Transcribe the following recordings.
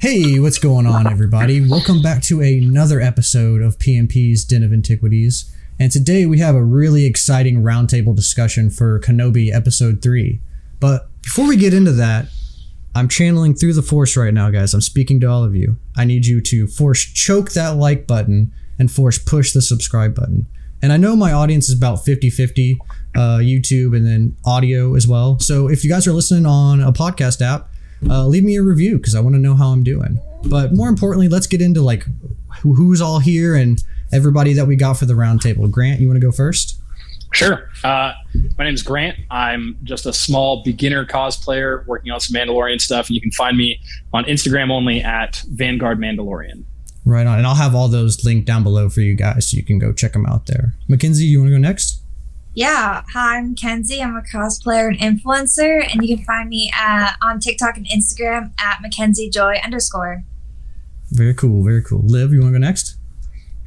Hey, what's going on, everybody? Welcome back to another episode of PMP's Den of Antiquities. And today we have a really exciting roundtable discussion for Kenobi Episode 3. But before we get into that, I'm channeling through the Force right now, guys. I'm speaking to all of you. I need you to force choke that like button and force push the subscribe button. And I know my audience is about 50-50, YouTube and then audio as well. So if you guys are listening on a podcast app, leave me a review because I want to know how I'm doing. But more importantly, let's get into like who's all here and everybody that we got for the roundtable. Grant, you want to go first? Sure. My name is Grant. I'm just a small beginner cosplayer working on some Mandalorian stuff, and you can find me on Instagram only at Vanguard Mandalorian. Right on. And I'll have all those linked down below for you guys so you can go check them out there. Mackenzie, you want to go next? Yeah. Hi, I'm Mackenzie. I'm a cosplayer and influencer, and you can find me on TikTok and Instagram at mackenziejoy _. Very cool. Very cool. Liv, you want to go next?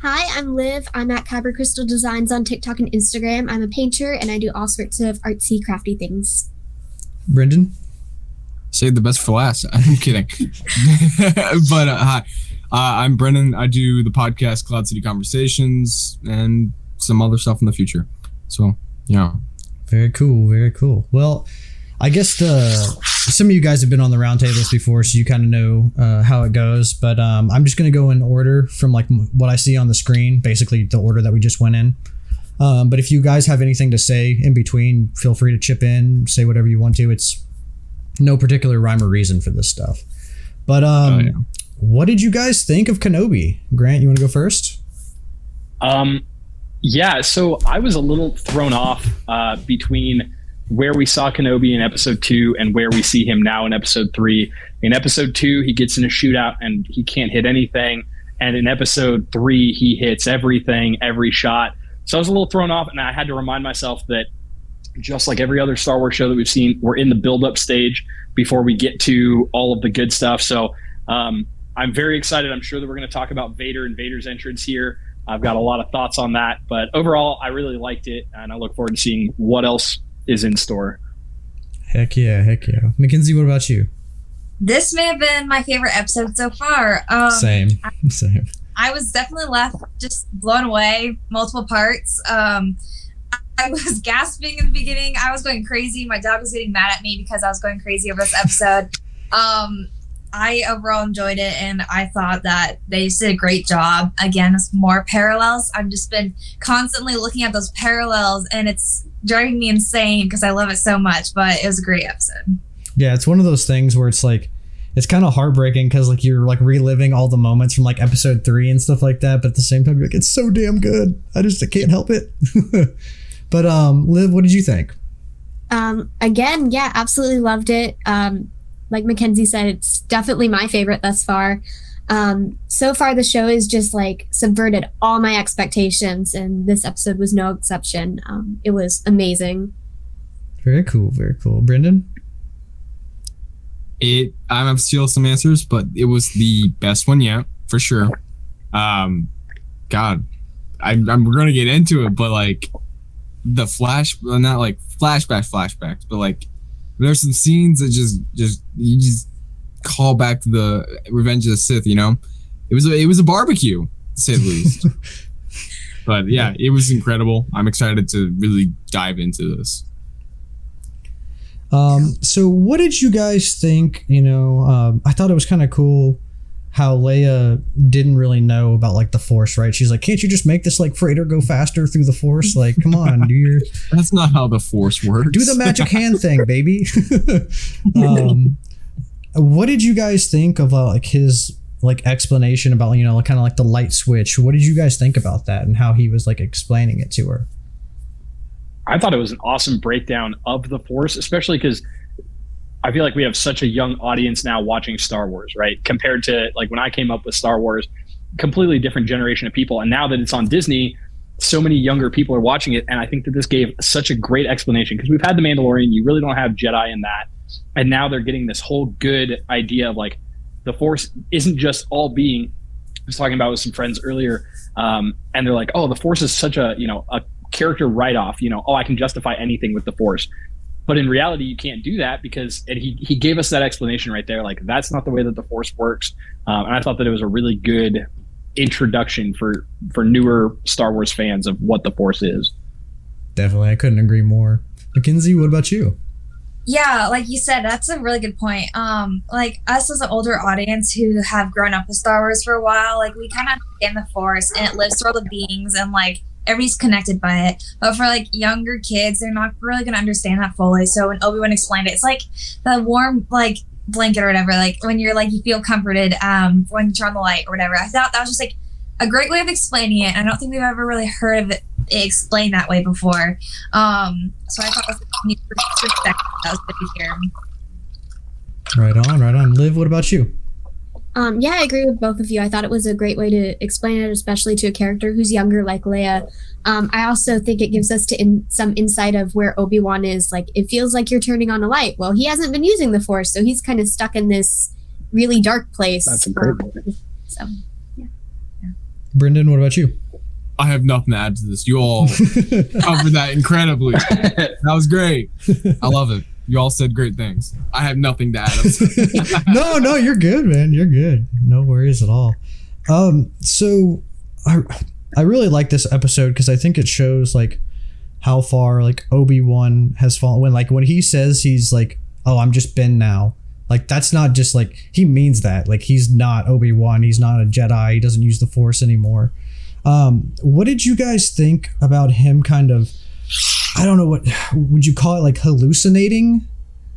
Hi, I'm Liv. I'm at Kyber Crystal Designs on TikTok and Instagram. I'm a painter and I do all sorts of artsy, crafty things. Brendan? Save the best for last. I'm kidding. But hi, I'm Brendan. I do the podcast Cloud City Conversations and some other stuff in the future. So, yeah. Very cool. Very cool. Well, I guess some of you guys have been on the roundtables before, so you kind of know how it goes. But I'm just going to go in order from like what I see on the screen, basically the order that we just went in. But if you guys have anything to say in between, feel free to chip in, say whatever you want to. It's no particular rhyme or reason for this stuff. But What did you guys think of Kenobi? Grant, you want to go first? Yeah, so I was a little thrown off between where we saw Kenobi in episode 2 and where we see him now in episode 3. In episode 2, he gets in a shootout and he can't hit anything. And in episode 3, he hits everything, every shot. So I was a little thrown off, and I had to remind myself that just like every other Star Wars show that we've seen, we're in the build-up stage before we get to all of the good stuff. So I'm very excited. I'm sure that we're going to talk about Vader and Vader's entrance here. I've got a lot of thoughts on that. But overall, I really liked it, and I look forward to seeing what else is in store. Heck yeah. Mackenzie, what about you? This may have been my favorite episode so far. Same. I was definitely left just blown away, multiple parts. I was gasping in the beginning. I was going crazy. My dog was getting mad at me because I was going crazy over this episode. I overall enjoyed it, and I thought that they just did a great job. Again, it's more parallels. I've just been constantly looking at those parallels, and it's driving me insane because I love it so much, but it was a great episode. Yeah, it's one of those things where it's like, it's kind of heartbreaking because like you're like reliving all the moments from like episode 3 and stuff like that, but at the same time, you're like, it's so damn good. I can't help it. But Liv, what did you think? Again, yeah, absolutely loved it. Like Mackenzie said, it's definitely my favorite thus far. So far, the show has just like subverted all my expectations, and this episode was no exception. It was amazing. Very cool. Brendan? I'm gonna steal some answers, but it was the best one yet, for sure. God, we're gonna get into it, but like the not like flashbacks, but like there's some scenes that you just call back to the Revenge of the Sith. You know, it was a barbecue, to say the least. But yeah, it was incredible. I'm excited to really dive into this. So what did you guys think? You know, I thought it was kind of cool how Leia didn't really know about like the Force, right? She's like, can't you just make this like freighter go faster through the Force? Like, come on, That's not how the Force works. Do the magic hand thing, baby. What did you guys think of like his like explanation about, you know, kind of like the light switch? What did you guys think about that and how he was like explaining it to her? I thought it was an awesome breakdown of the Force, especially because I feel like we have such a young audience now watching Star Wars, right? Compared to like when I came up with Star Wars, completely different generation of people. And now that it's on Disney, so many younger people are watching it. And I think that this gave such a great explanation because we've had The Mandalorian. You really don't have Jedi in that. And now they're getting this whole good idea of like the Force isn't just all being. I was talking about with some friends earlier, and they're like, oh, the Force is such a, you know, a character write-off, you know, oh, I can justify anything with the Force. But in reality, you can't do that because, and he gave us that explanation right there. Like, that's not the way that the Force works. And I thought that it was a really good introduction for newer Star Wars fans of what the Force is. Definitely. I couldn't agree more. Mackenzie, what about you? Yeah, like you said, that's a really good point. Like us as an older audience who have grown up with Star Wars for a while, like we kind of understand the Force and it lives through all the beings and like everybody's connected by it. But for like younger kids, they're not really going to understand that fully. So when Obi-Wan explained it, it's like the warm like blanket or whatever, like when you're like, you feel comforted when you turn on the light or whatever. I thought that was just like a great way of explaining it. I don't think we've ever really heard of it explained that way before. So I thought that was a neat perspective. That was good to hear. Right on. Liv, what about you? Yeah, I agree with both of you. I thought it was a great way to explain it, especially to a character who's younger like Leia. I also think it gives us some insight of where Obi-Wan is. Like, it feels like you're turning on a light. Well, he hasn't been using the Force, so he's kind of stuck in this really dark place. That's a great point. So, yeah. Brendan, what about you? I have nothing to add to this. You all covered that incredibly. That was great. I love it. You all said great things. I have nothing to add. No, you're good, man. You're good. No worries at all. So I really like this episode because I think it shows like how far like Obi-Wan has fallen. When he says he's like, oh, I'm just Ben now. Like, that's not just like, he means that. Like, he's not Obi-Wan. He's not a Jedi. He doesn't use the Force anymore. What did you guys think about him kind of, I don't know, what would you call it, like hallucinating?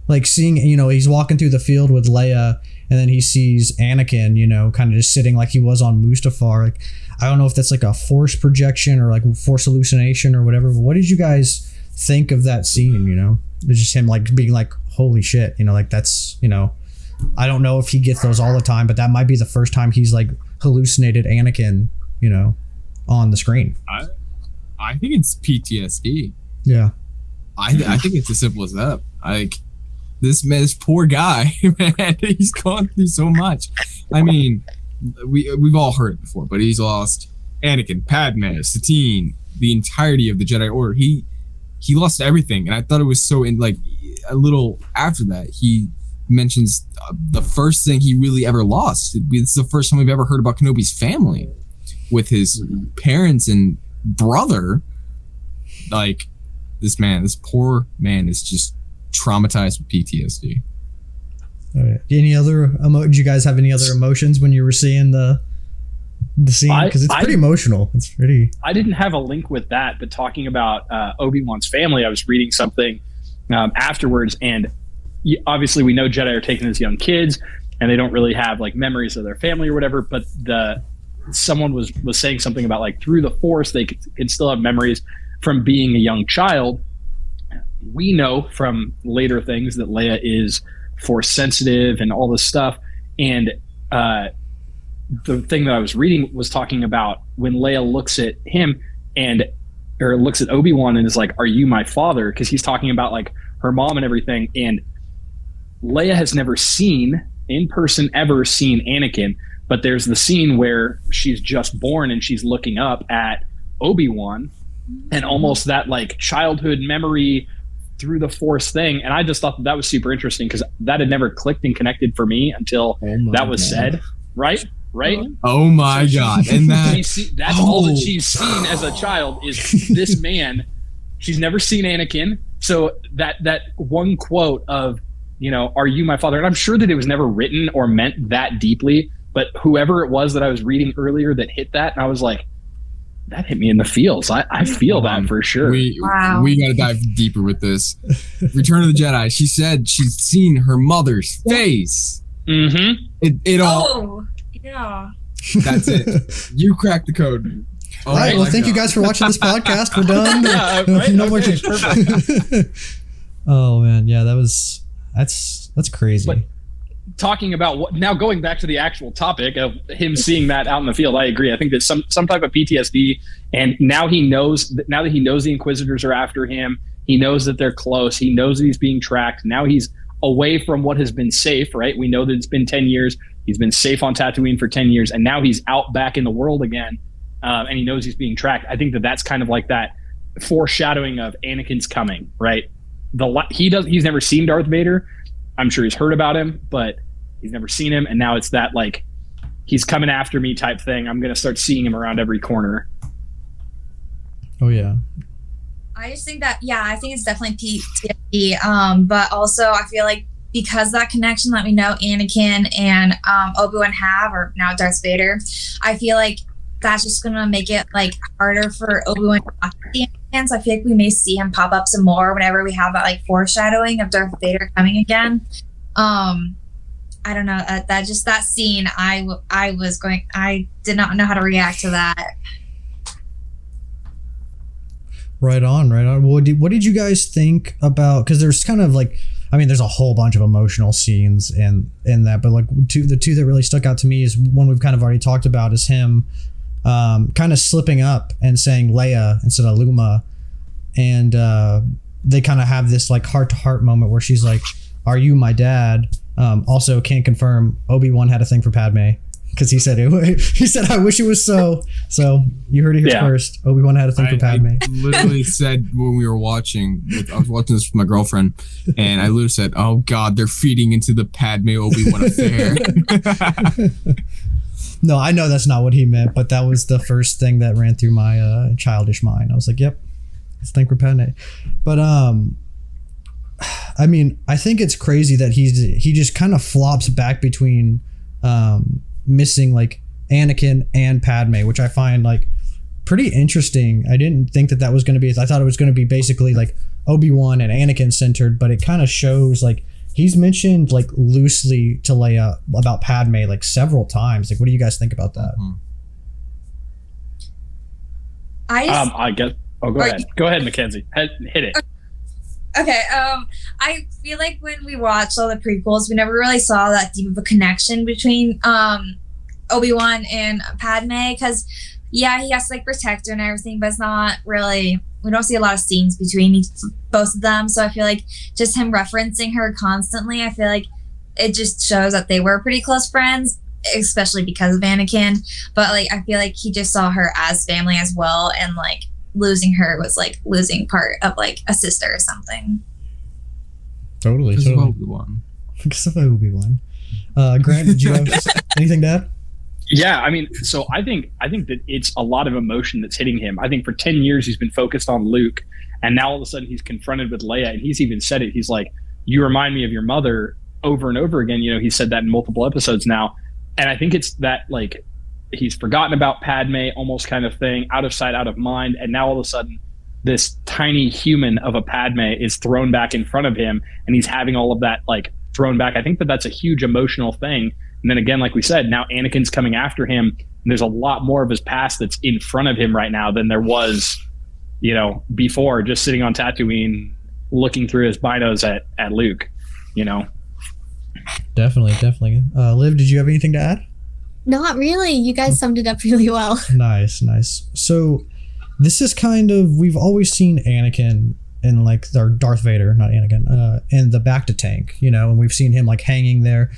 Like seeing, he's walking through the field with Leia and then he sees Anakin, kind of just sitting like he was on Mustafar. Like, I don't know if that's like a Force projection or like Force hallucination or whatever. But what did you guys think of that scene? It's just him like being like, holy shit, like that's, I don't know if he gets those all the time, but that might be the first time he's like hallucinated Anakin, on the screen. I think it's PTSD. Yeah. I think it's as simple as that. Like, this poor guy, man, he's gone through so much. I mean, we've all heard it before, but he's lost Anakin, Padme, Satine, the entirety of the Jedi Order. He lost everything, and I thought it was so a little after that he mentions the first thing he really ever lost. It's the first time we've ever heard about Kenobi's family, with his parents and brother. Like, this poor man is just traumatized with PTSD. All right. Any other did you guys have any other emotions when you were seeing the scene? Because it's pretty emotional. It's pretty. I didn't have a link with that, but talking about Obi-Wan's family, I was reading something afterwards, and obviously we know Jedi are taking as young kids, and they don't really have like memories of their family or whatever. But someone was saying something about like through the Force they can still have memories from being a young child. We know from later things that Leia is Force sensitive and all this stuff. And the thing that I was reading was talking about when Leia looks at him or looks at Obi-Wan and is like, are you my father? Because he's talking about like her mom and everything. And Leia has never seen in person ever seen Anakin, but there's the scene where she's just born and she's looking up at Obi-Wan, and almost that like childhood memory through the Force thing. And I just thought that was super interesting because that had never clicked and connected for me until that was said. Right? Oh my God. And that's all that she's seen as a child is this man. She's never seen Anakin. So that one quote of, are you my father? And I'm sure that it was never written or meant that deeply, but whoever it was that I was reading earlier that hit that, and I was like, that hit me in the feels. I feel that for sure. We got to dive deeper with this. Return of the Jedi. She said she's seen her mother's face. Mm-hmm. It all. Oh, yeah. That's it. You cracked the code. All right. Well, thank you guys for watching this podcast. We're done. Right? No more. Okay, perfect. Oh man, yeah, that's crazy. But talking about now going back to the actual topic of him seeing that out in the field, I agree. I think that some type of PTSD, and now that he knows the Inquisitors are after him, he knows that they're close, he knows that he's being tracked. Now he's away from what has been safe, right? We know that it's been 10 years. He's been safe on Tatooine for 10 years, and now he's out back in the world again, and he knows he's being tracked. I think that that's kind of like that foreshadowing of Anakin's coming, right? he's never seen Darth Vader. I'm sure he's heard about him, but he's never seen him. And now it's that like, he's coming after me type thing. I'm going to start seeing him around every corner. Oh yeah. I just think that, I think it's definitely PTSD. But also I feel like because that connection that we know Anakin and Obi-Wan have, or now Darth Vader, I feel like that's just going to make it like harder for Obi-Wan to talk to Anakin. So I feel like we may see him pop up some more whenever we have that like foreshadowing of Darth Vader coming again. I don't know, that scene, I did not know how to react to that. Right on. Well, what did you guys think about, because there's kind of like, I mean, there's a whole bunch of emotional scenes in that, but like the two that really stuck out to me is one we've kind of already talked about, is him kind of slipping up and saying Leia instead of Luma. And they kind of have this like heart-to-heart moment where she's like, "Are you my dad?" Also can't confirm Obi-Wan had a thing for Padme, because he said I wish it was so. So you heard it here first. Obi-Wan had a thing for Padme. I literally said when we were watching, I was watching this with my girlfriend, and I literally said, "Oh God, they're feeding into the Padme Obi-Wan affair." No, I know that's not what he meant, but that was the first thing that ran through my childish mind. I was like, "Yep, it's thing for Padme." But I mean, I think it's crazy that he just kind of flops back between missing like Anakin and Padme, which I find like pretty interesting. I didn't think that was going to be. I thought it was going to be basically like Obi-Wan and Anakin centered, but it kind of shows like he's mentioned like loosely to Leia about Padme like several times. Like, what do you guys think about that? I guess. Oh, go ahead. Go ahead, Mackenzie. Hit it. Okay. I feel like when we watched all the prequels, we never really saw that deep of a connection between Obi-Wan and Padme, because he has to like protect her and everything, but it's not really, we don't see a lot of scenes between both of them. So I feel like just him referencing her constantly, I feel like it just shows that they were pretty close friends, especially because of Anakin. But like I feel like he just saw her as family as well, and like losing her was like losing part of like a sister or something. Totally. Obi-Wan. Because of Obi-Wan. Grant, did you have anything to add? Yeah, I mean, so I think that it's a lot of emotion that's hitting him. I think for 10 years he's been focused on Luke, and now all of a sudden he's confronted with Leia, and he's even said it. He's like, "You remind me of your mother," over and over again. You know, he said that in multiple episodes now. And I think it's that like he's forgotten about Padme, almost kind of thing, out of sight, out of mind. And now all of a sudden this tiny human of a Padme is thrown back in front of him, and he's having all of that like thrown back. I think that that's a huge emotional thing. And then again, like we said, now Anakin's coming after him, and there's a lot more of his past that's in front of him right now than there was, you know, before, just sitting on Tatooine looking through his binos at Luke, you know. Definitely. Liv, did you have anything to add? Not really. You guys summed it up really well. Nice. So this is kind of, we've always seen Anakin in like our Darth Vader, not Anakin, in the bacta tank, you know, and we've seen him like hanging there,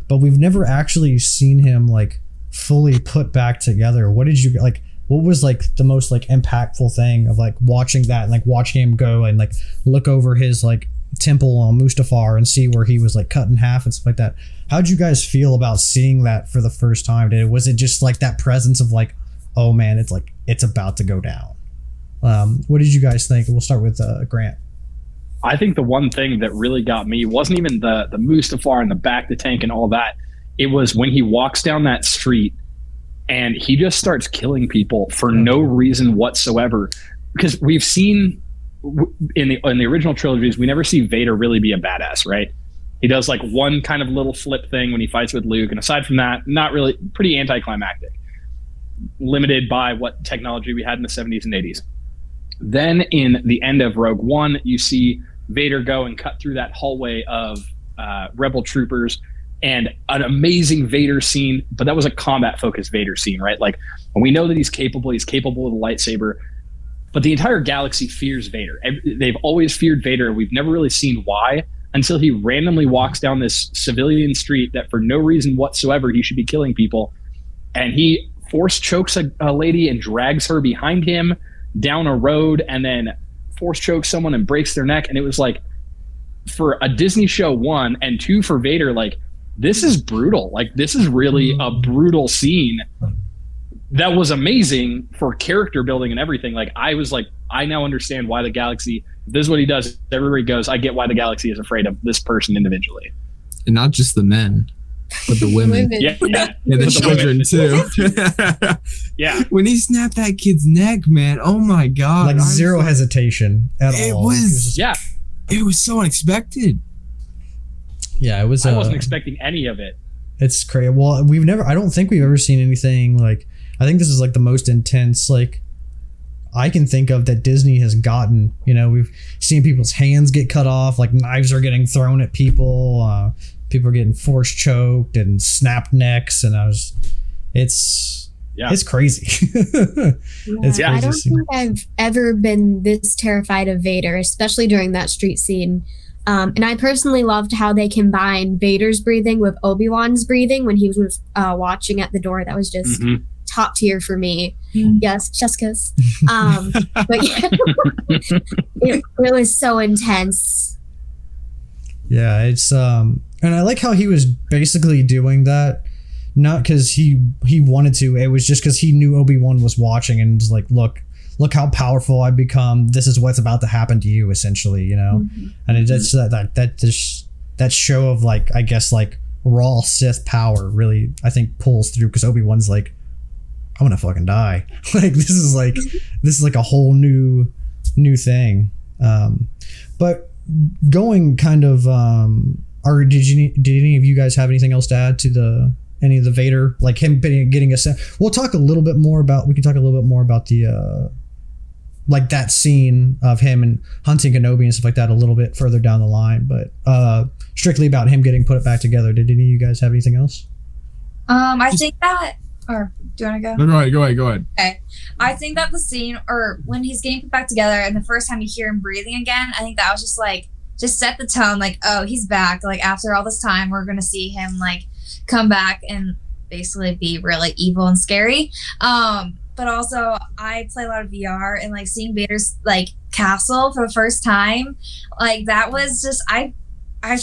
but we've never actually seen him like fully put back together. What did you like? What was like the most like impactful thing of like watching that and like watching him go and like look over his like temple on Mustafar and see where he was like cut in half and stuff like that? How'd you guys feel about seeing that for the first time? Was it just like that presence of like, oh man, it's like it's about to go down? What did you guys think? We'll start with Grant. I think the one thing that really got me wasn't even the Mustafar and the bacta tank and all that. It was when he walks down that street and he just starts killing people for no reason whatsoever. Because we've seen in the original trilogies, we never see Vader really be a badass, right? He does like one kind of little flip thing when he fights with Luke, and aside from that, not really, pretty anticlimactic, limited by what technology we had in the 70s and 80s. Then in the end of Rogue One, you see Vader go and cut through that hallway of rebel troopers, and an amazing Vader scene, but that was a combat-focused Vader scene, right? Like, and we know that he's capable of the lightsaber, but the entire galaxy fears Vader. They've always feared Vader, and we've never really seen why until he randomly walks down this civilian street that for no reason whatsoever he should be killing people, and he force chokes a lady and drags her behind him down a road, and then force chokes someone and breaks their neck. And it was like, for a Disney show, 1, and 2 for Vader, like, this is brutal. Like, this is really a brutal scene that was amazing for character building and everything. Like, I was like, I now understand why the galaxy, if this is what he does, everybody goes, I get why the galaxy is afraid of this person individually. And not just the men, but the women. Yeah. And the children too. Yeah. When he snapped that kid's neck, man, oh my God. Like zero hesitation at all. It was so unexpected. Yeah, it was. I wasn't expecting any of it. It's crazy. Well, I don't think we've ever seen anything like, I think this is like the most intense, like, I can think of that Disney has gotten. You know, we've seen people's hands get cut off, like knives are getting thrown at people, people are getting force choked and snapped necks, and it's crazy. It's crazy. I don't think I've ever been this terrified of Vader, especially during that street scene. And I personally loved how they combined Vader's breathing with Obi-Wan's breathing when he was watching at the door. That was just top tier for me. Yes, just kiss. But yeah, it was so intense. Yeah, it's and I like how he was basically doing that, not because he wanted to. It was just because he knew Obi-Wan was watching and was like, look how powerful I've become. This is what's about to happen to you, essentially, you know. And it's that show of, like, I guess, like, raw Sith power really, I think, pulls through, because Obi-Wan's like, I'm gonna fucking die. Like, this is like a whole new thing. But going kind of, or did any of you guys have anything else to add to any of the Vader, like him getting a set? We can talk a little bit more about the like that scene of him and hunting Kenobi and stuff like that a little bit further down the line, but strictly about him getting put back together. Did any of you guys have anything else? I think that, or do you want to go? No, go ahead. Okay. I think that the scene, or when he's getting put back together and the first time you hear him breathing again, I think that was just set the tone, like, oh, he's back. Like, after all this time, we're going to see him, like, come back and basically be really evil and scary. But also, I play a lot of VR, and, like, seeing Vader's, like, castle for the first time, like, that was just, I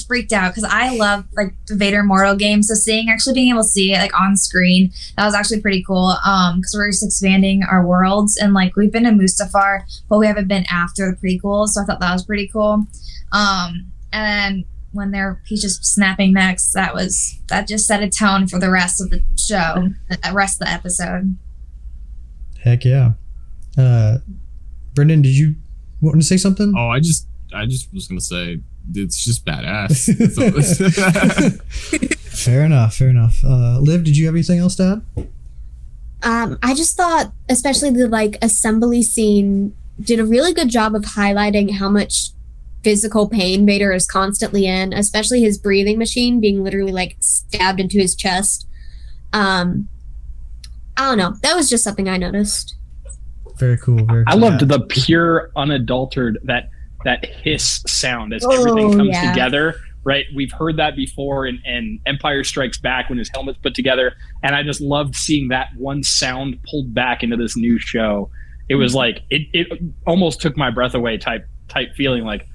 freaked out, because I love, like, the Vader Immortal game. So actually being able to see it, like, on screen, that was actually pretty cool, because we're just expanding our worlds, and, like, we've been to Mustafar, but we haven't been after the prequels, so I thought that was pretty cool. And then when he's just snapping necks, that just set a tone for the rest of the show, the rest of the episode. Heck yeah. Brendan, did you want to say something? Oh, I just was gonna say it's just badass. Fair enough. Liv, did you have anything else to add? I just thought, especially the, like, assembly scene did a really good job of highlighting how much physical pain Vader is constantly in, especially his breathing machine being literally, like, stabbed into his chest. I don't know. That was just something I noticed. Very cool. I loved the pure, unadulterated, that hiss sound as everything comes together. Right, we've heard that before in Empire Strikes Back when his helmet's put together, and I just loved seeing that one sound pulled back into this new show. It was like it almost took my breath away type feeling, like,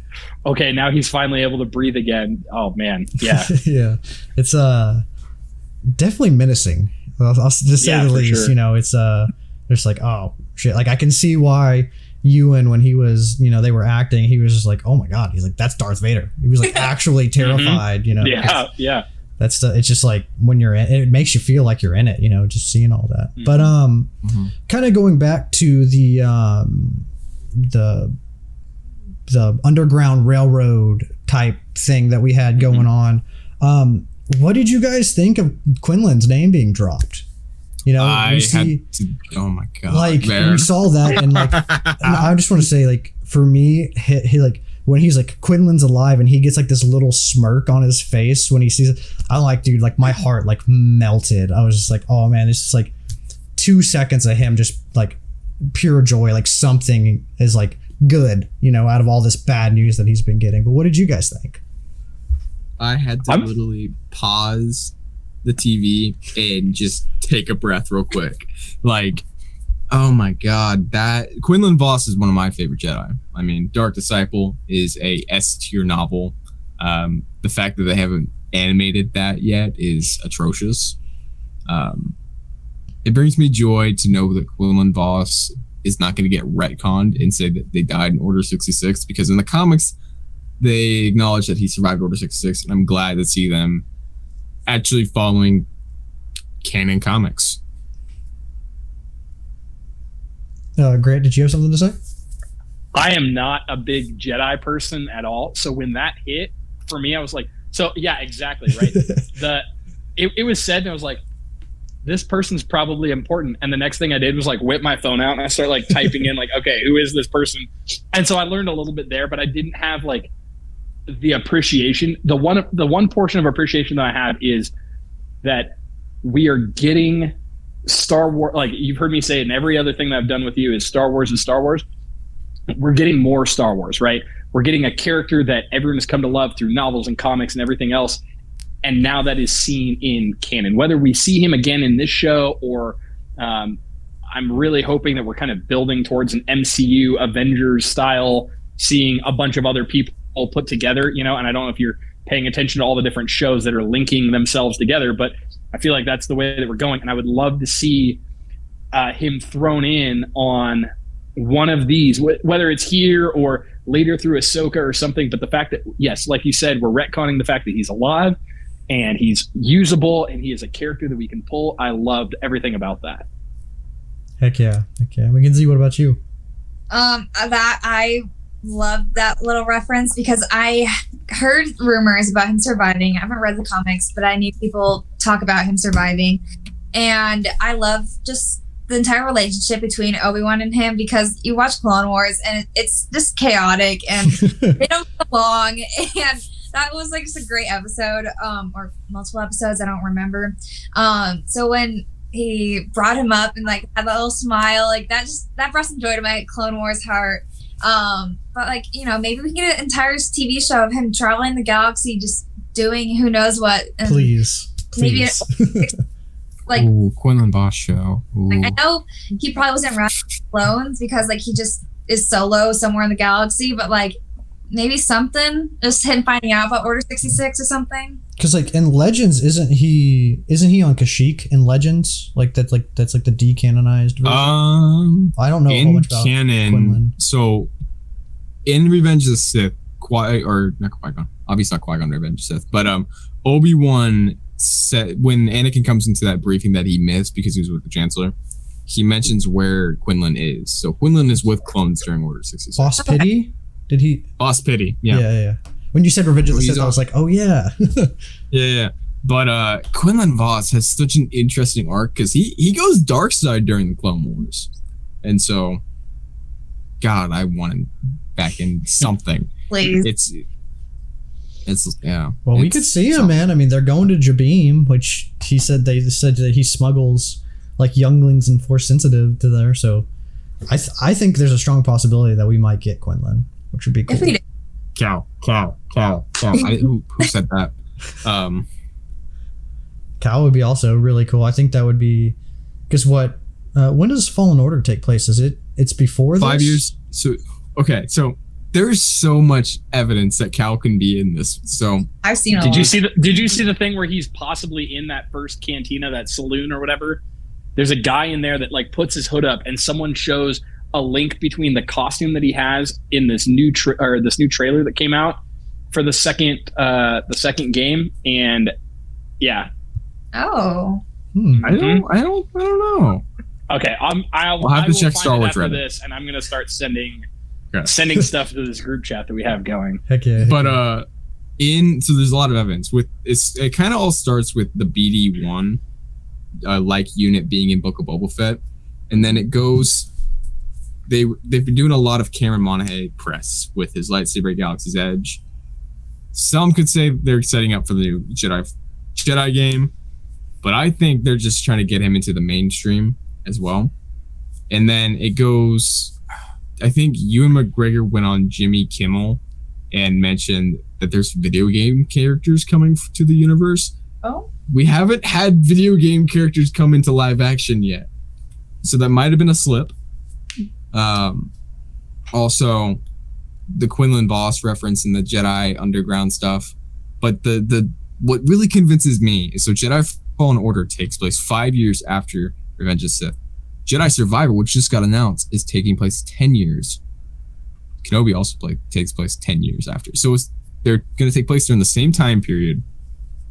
okay, now he's finally able to breathe again. Oh man, yeah. Yeah, it's definitely menacing. I'll just say the least. Sure. You know, it's just like, oh shit. Like, I can see why Ewan, when he was, you know, they were acting, he was just like, oh my god, he's like, that's Darth Vader. He was like actually terrified. You know. Yeah. It's just like when you're in it, makes you feel like you're in it. You know, just seeing all that. But kind of going back to the Underground Railroad type thing that we had going on. What did you guys think of Quinlan's name being dropped? You know, oh my god! Like, we saw that, and like, I just want to say, like, for me, he like, when he's like, Quinlan's alive, and he gets like this little smirk on his face when he sees it. I like, dude, like, my heart like melted. I was just like, oh man, it's just like 2 seconds of him just like pure joy, like something is like good, you know, out of all this bad news that he's been getting. But what did you guys think? I had to literally pause the TV and just take a breath real quick. Like, oh my god, that Quinlan Vos is one of my favorite Jedi. I mean, Dark Disciple is a S tier novel. The fact that they haven't animated that yet is atrocious. It brings me joy to know that Quinlan Vos is not going to get retconned and say that they died in Order 66, because in the comics, they acknowledge that he survived Order 66, and I'm glad to see them actually following canon comics. Grant, did you have something to say? I am not a big Jedi person at all. So when that hit, for me, I was like, so yeah, exactly, right? It was said, and I was like, this person's probably important. And the next thing I did was like whip my phone out and I start like typing in like, okay, who is this person? And so I learned a little bit there, but I didn't have like the appreciation. The one portion of appreciation that I have is that we are getting Star Wars. Like you've heard me say it, and every other thing that I've done with you is Star Wars and Star Wars. We're getting more Star Wars, right? We're getting a character that everyone has come to love through novels and comics and everything else. And now that is seen in canon. Whether we see him again in this show or I'm really hoping that we're kind of building towards an MCU Avengers style, seeing a bunch of other people put together, and I don't know if you're paying attention to all the different shows that are linking themselves together, but I feel like that's the way that we're going. And I would love to see him thrown in on one of these, whether it's here or later through Ahsoka or something. But the fact that, yes, like you said, we're retconning the fact that he's alive and he's usable and he is a character that we can pull. I loved everything about that. Heck yeah. Mackenzie, what about you? That I loved that little reference because I heard rumors about him surviving. I haven't read the comics, but I knew people talk about him surviving. And I love just the entire relationship between Obi-Wan and him, because you watch Clone Wars and it's just chaotic and they don't get along. And that was like just a great episode, or multiple episodes, I don't remember. So when he brought him up and like had that little smile, like that brought some joy to my Clone Wars heart. But like, maybe we can get an entire TV show of him traveling the galaxy, just doing who knows what. And please. Maybe like Quinlan Vos show. Like, I know he probably wasn't around clones because like he just is solo somewhere in the galaxy, but like maybe something, just him finding out about Order 66 or something. Because like in Legends, isn't he on Kashyyyk in Legends? Like that's like the decanonized version. I don't know a whole bunch about canon. Quinlan. So in Revenge of the Sith, not Qui-Gon, obviously not Qui-Gon Revenge of the Sith, but Obi-Wan said when Anakin comes into that briefing that he missed because he was with the Chancellor, he mentions where Quinlan is. So Quinlan is with clones during Order 66. Boss Pity? Did he? Boss Pity, yeah. Yeah. When you said Revenge of the Sith, I was like, oh yeah. yeah. But Quinlan Vos has such an interesting arc because he goes dark side during the Clone Wars. And so, God, I want him back in something. Please. It's yeah. Well, we could see him, man. I mean, they're going to Jabim, which they said that he smuggles like younglings and Force sensitive to there. So, I think there's a strong possibility that we might get Quinlan, which would be cool. If we did. Cow. Who said that? Cow would be also really cool. I think that would be because when does Fallen Order take place? It's before this? 5 years. So there's so much evidence that Cal can be in this. So I've seen. Did you see the thing where he's possibly in that first cantina, that saloon or whatever? There's a guy in there that like puts his hood up, and someone shows a link between the costume that he has in this new trailer that came out for the second game, and yeah. Oh. I don't know. Okay, We'll have to check Star Wars after this, and I'm gonna start sending stuff to this group chat that we have going. Heck yeah. But so there's a lot of evidence with it kind of all starts with the BD1 like unit being in Book of Boba Fett, and then it goes. They've been doing a lot of Cameron Monaghan press with his lightsaber at Galaxy's Edge. Some could say they're setting up for the new Jedi game, but I think they're just trying to get him into the mainstream as well. And then it goes, I think Ewan McGregor went on Jimmy Kimmel and mentioned that there's video game characters coming to the universe. Oh. We haven't had video game characters come into live action yet. So that might have been a slip. Also, the Quinlan Voss reference and the Jedi Underground stuff. But the what really convinces me is, so Jedi Fallen Order takes place 5 years after Revenge of the Sith. Jedi Survivor, which just got announced, is taking place 10 years. Kenobi also takes place 10 years after. So they're going to take place during the same time period.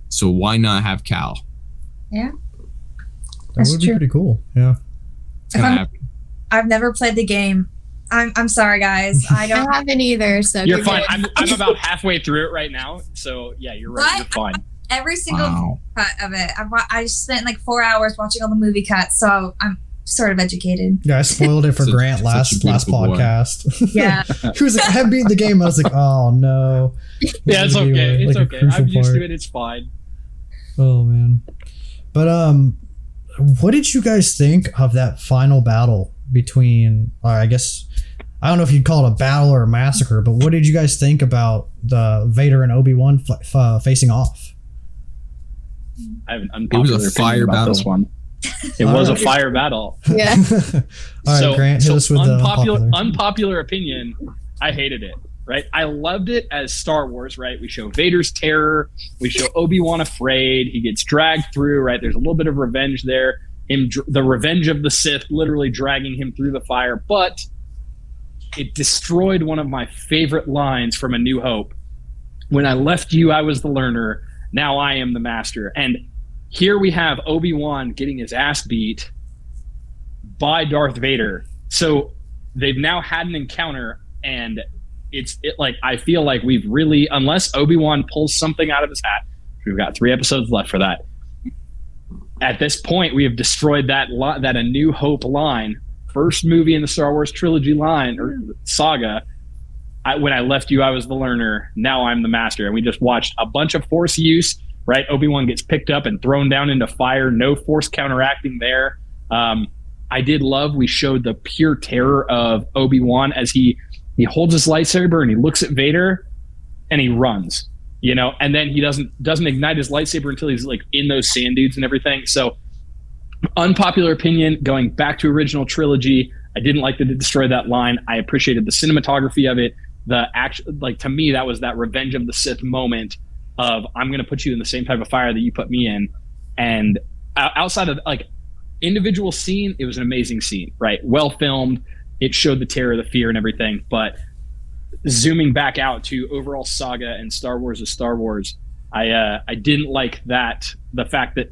So why not have Cal? Yeah. That would be pretty cool. Yeah. It's going to happen. I've never played the game. I'm sorry, guys. I don't. I haven't either. So You're fine. I'm about halfway through it right now. So yeah, you're right. You're fine. Every single cut of it. I just spent like 4 hours watching all the movie cuts, so I'm sort of educated. Yeah, I spoiled it for Grant last podcast. Yeah. He was like, I have beaten the game. I was like, oh no. Yeah, it's okay. It's okay. I'm used to it. It's fine. Oh man. But what did you guys think of that final battle between, I guess, I don't know if you'd call it a battle or a massacre, but what did you guys think about the Vader and Obi-Wan facing off? I have an unpopular opinion about this one. It was a fire battle. Yeah. All right, Grant, hit us with the unpopular opinion. I hated it. Right, I loved it as Star Wars. Right, we show Vader's terror. We show Obi-Wan afraid. He gets dragged through. Right, there's a little bit of revenge there. The revenge of the Sith, literally dragging him through the fire. But it destroyed one of my favorite lines from A New Hope. When I left you, I was the learner. Now I am the master. And here we have Obi-Wan getting his ass beat by Darth Vader. So they've now had an encounter, and I feel like we've really, unless Obi-Wan pulls something out of his hat, we've got 3 episodes left for that. At this point, we have destroyed that A New Hope line, first movie in the Star Wars trilogy line or saga. When I left you, I was the learner. Now I'm the master. And we just watched a bunch of Force use. Right, Obi-Wan gets picked up and thrown down into fire. No Force counteracting there. I did love. We showed the pure terror of Obi-Wan as he holds his lightsaber and he looks at Vader and he runs. And then he doesn't ignite his lightsaber until he's like in those sand dunes and everything. So, unpopular opinion, going back to original trilogy, I didn't like that it destroyed that line. I appreciated the cinematography of it. The action, to me, that was that Revenge of the Sith moment of, I'm going to put you in the same type of fire that you put me in. And outside of individual scene, it was an amazing scene, right? Well filmed. It showed the terror, the fear, and everything. But zooming back out to overall saga and Star Wars is Star Wars, I didn't like that. The fact that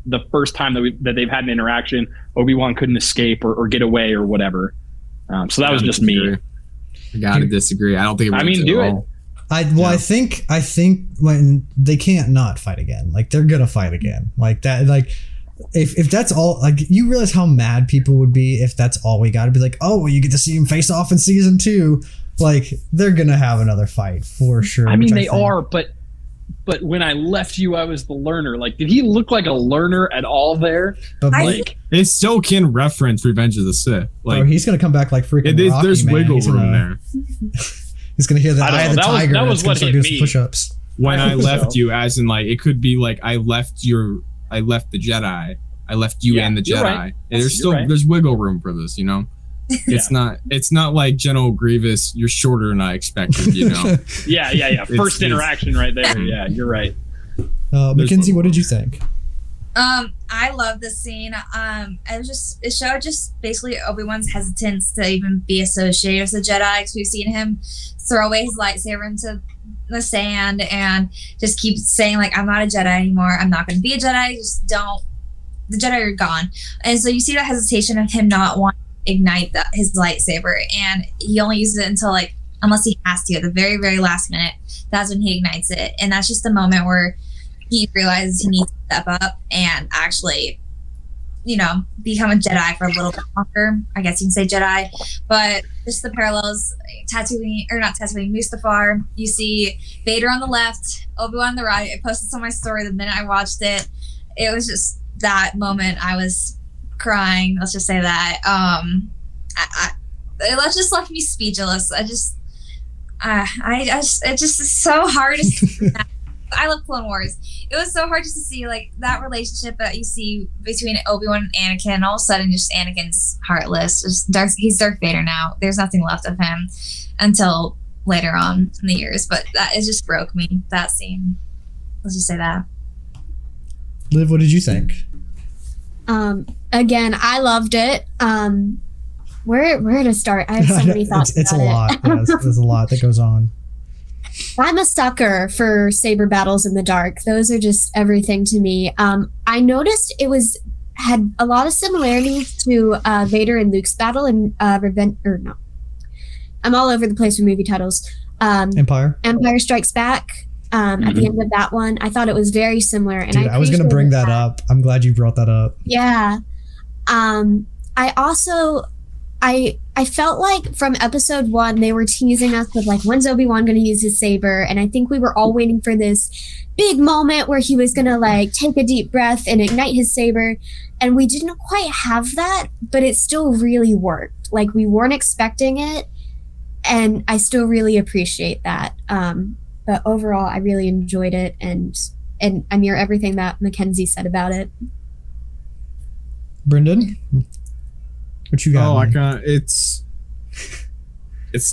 the first time that they've had an interaction, Obi-Wan couldn't escape or get away or whatever. So that was just me. I gotta disagree. I don't think it do it. I think when they can't not fight again, they're gonna fight again, like that. If that's all, you realize how mad people would be if that's all we got to be like, oh, well, you get to see him face off in season 2. They're gonna have another fight for sure. They are, but when I left you, I was the learner. Did he look like a learner at all there? But it still can reference Revenge of the Sith. He's gonna come back like freaking Rocky, there's man. wiggle room there. He's gonna hear the eye of the tiger. That was what hit me. Push-ups. When I left you, as in it could be I left the Jedi. I left you and the Jedi. Right. And there's wiggle room for this, It's not like General Grievous, you're shorter than I expected, Yeah. First interaction right there. Yeah, you're right. Mackenzie, what did you think? I love this scene. It showed just basically Obi-Wan's hesitance to even be associated with the Jedi, because we've seen him throw away his lightsaber into the sand and just keep saying I'm not a Jedi anymore. I'm not going to be a Jedi. Just don't. The Jedi are gone. And so you see that hesitation of him not wanting to ignite his lightsaber, and he only uses it until unless he has to at the very, very last minute. That's when he ignites it, and that's just the moment where he realizes he needs to step up and actually, become a Jedi for a little bit longer. I guess you can say Jedi, but just the parallels, Mustafar. You see Vader on the left, Obi-Wan on the right. I posted this on my story the minute I watched it. It was just that moment. I was crying. Let's just say that. It just left me speechless. It just is so hard to see. I love Clone Wars. It was so hard just to see that relationship that you see between Obi-Wan and Anakin. All of a sudden, just Anakin's heartless. He's Darth Vader now. There's nothing left of him until later on in the years. But it just broke me, that scene. Let's just say that. Liv, what did you think? Again, I loved it. Where to start? I have so many thoughts. It's a lot. Yeah, there's a lot that goes on. I'm a sucker for saber battles in the dark. Those are just everything to me. I noticed had a lot of similarities to Vader and Luke's battle in Revenge. Or no, I'm all over the place with movie titles. Empire Strikes Back. At the end of that one, I thought it was very similar. And Dude, I was going to bring that up. I'm glad you brought that up. Yeah. I also. I felt like from episode 1, they were teasing us with like, when's Obi-Wan going to use his saber? And I think we were all waiting for this big moment where he was going to like take a deep breath and ignite his saber. And we didn't quite have that, but it still really worked. Like we weren't expecting it. And I still really appreciate that. But overall, I really enjoyed it. And I mirror everything that Mackenzie said about it. Brendan? What you got? Oh, I can't. It's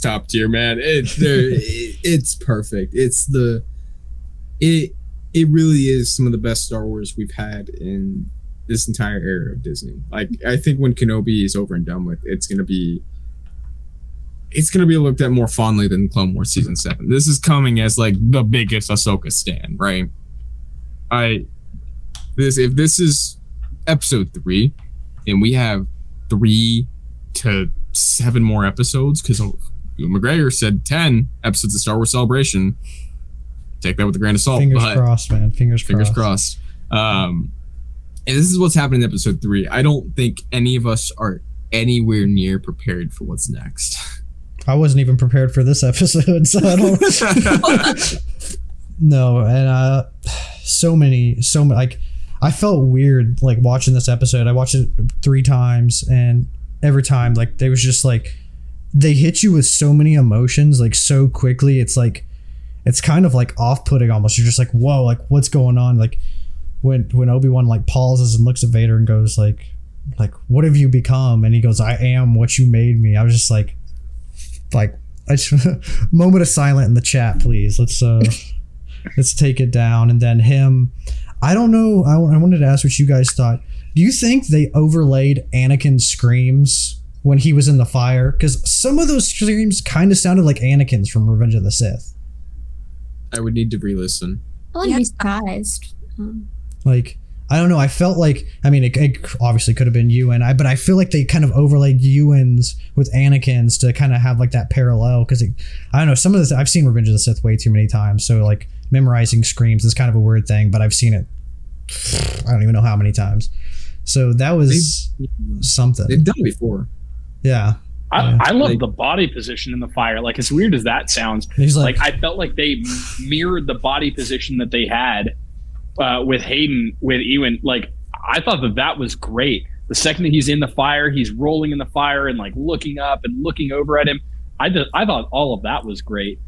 top tier, man. It's perfect. It really is some of the best Star Wars we've had in this entire era of Disney. Like, I think when Kenobi is over and done with, it's gonna be looked at more fondly than Clone Wars season 7. This is coming as like the biggest Ahsoka stan, right? If this is episode 3, and we have 3 to 7 more episodes, because Ewan McGregor said 10 episodes of Star Wars Celebration. Take that with a grain of salt. Fingers crossed, man. Fingers crossed. And this is what's happening in episode 3. I don't think any of us are anywhere near prepared for what's next. I wasn't even prepared for this episode, so I don't. No, and so many. Like, I felt weird like watching this episode. I watched it 3 times, and every time like they was just like they hit you with so many emotions like so quickly. It's like it's kind of like off-putting almost. You're just like, whoa, like what's going on? Like when Obi-Wan like pauses and looks at Vader and goes like what have you become? And he goes, I am what you made me. I was just like I just moment of silence in the chat, please. Let's take it down. And then him. I don't know. I wanted to ask what you guys thought. Do you think they overlaid Anakin's screams when he was in the fire? Because some of those screams kind of sounded like Anakin's from Revenge of the Sith. I would need to re-listen. I wouldn't be surprised. Like, I don't know. I felt like, I mean, it obviously could have been Ewan, but I feel like they kind of overlaid Ewan's with Anakin's to kind of have like that parallel. Because I don't know. Some of this, I've seen Revenge of the Sith way too many times. So like memorizing screams is kind of a weird thing, but I've seen it. I don't even know how many times. So that was something. They've done it before. Yeah. I love the body position in the fire. Like, as weird as that sounds, he's like I felt like they mirrored the body position that they had with Hayden, with Ewan. Like, I thought that was great. The second that he's in the fire, he's rolling in the fire and like looking up and looking over at him. I thought all of that was great.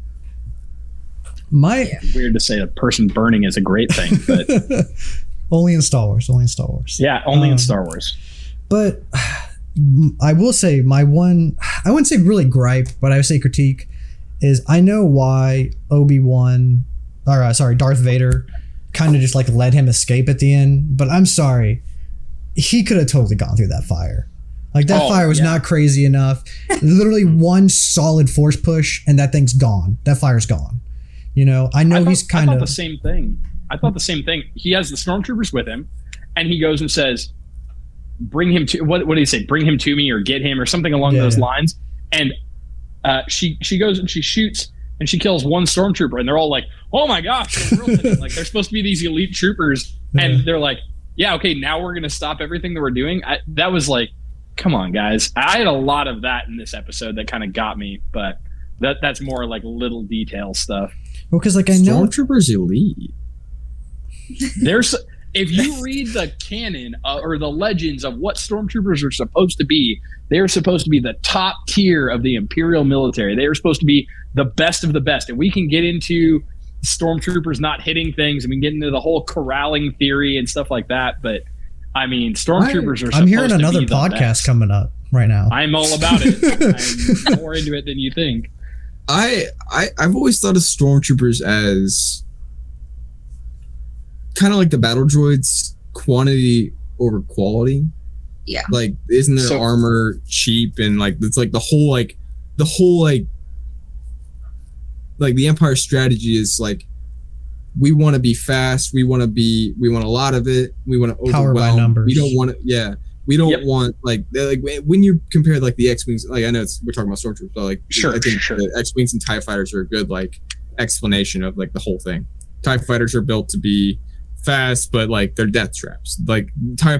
Weird to say a person burning is a great thing, but only in Star Wars. Yeah, only in Star Wars. But I will say my one, I wouldn't say really gripe, but I would say critique is I know why Darth Vader kind of just like let him escape at the end, but I'm sorry, he could have totally gone through that fire. Like that fire was not crazy enough. Literally one solid force push and that thing's gone. That fire's gone. You know, I thought the same thing. I thought the same thing. He has the stormtroopers with him, and he goes and says, "Bring him to what did he say? Bring him to me, or get him, or something along those lines." And she goes and she shoots and she kills one stormtrooper, and they're all like, "Oh my gosh!" Like they're supposed to be these elite troopers, and they're like, "Yeah, okay, now we're gonna stop everything that we're doing." That was like, come on, guys. I had a lot of that in this episode that kind of got me, but that's more like little detail stuff. Well, because like I know stormtroopers elite. If you read the canon or the legends of what stormtroopers are supposed to be, they're supposed to be the top tier of the Imperial military. They are supposed to be the best of the best. And we can get into stormtroopers not hitting things, and we can get into the whole corralling theory and stuff like that. But I mean, stormtroopers are. I'm hearing another podcast coming up right now. I'm all about it. I'm more into it than you think. I've always thought of stormtroopers as kind of like the battle droids, quantity over quality. Yeah. Like, isn't their armor cheap, and like it's like the whole the Empire strategy is like, we want to be fast, we want a lot of it, we want to overwhelm. Power by numbers. We don't want to, we don't want like when you compare like the X-Wings, like I know we're talking about stormtroopers, but like I think the X-Wings and TIE fighters are a good like explanation of like the whole thing. TIE fighters are built to be fast, but like they're death traps. Like TIE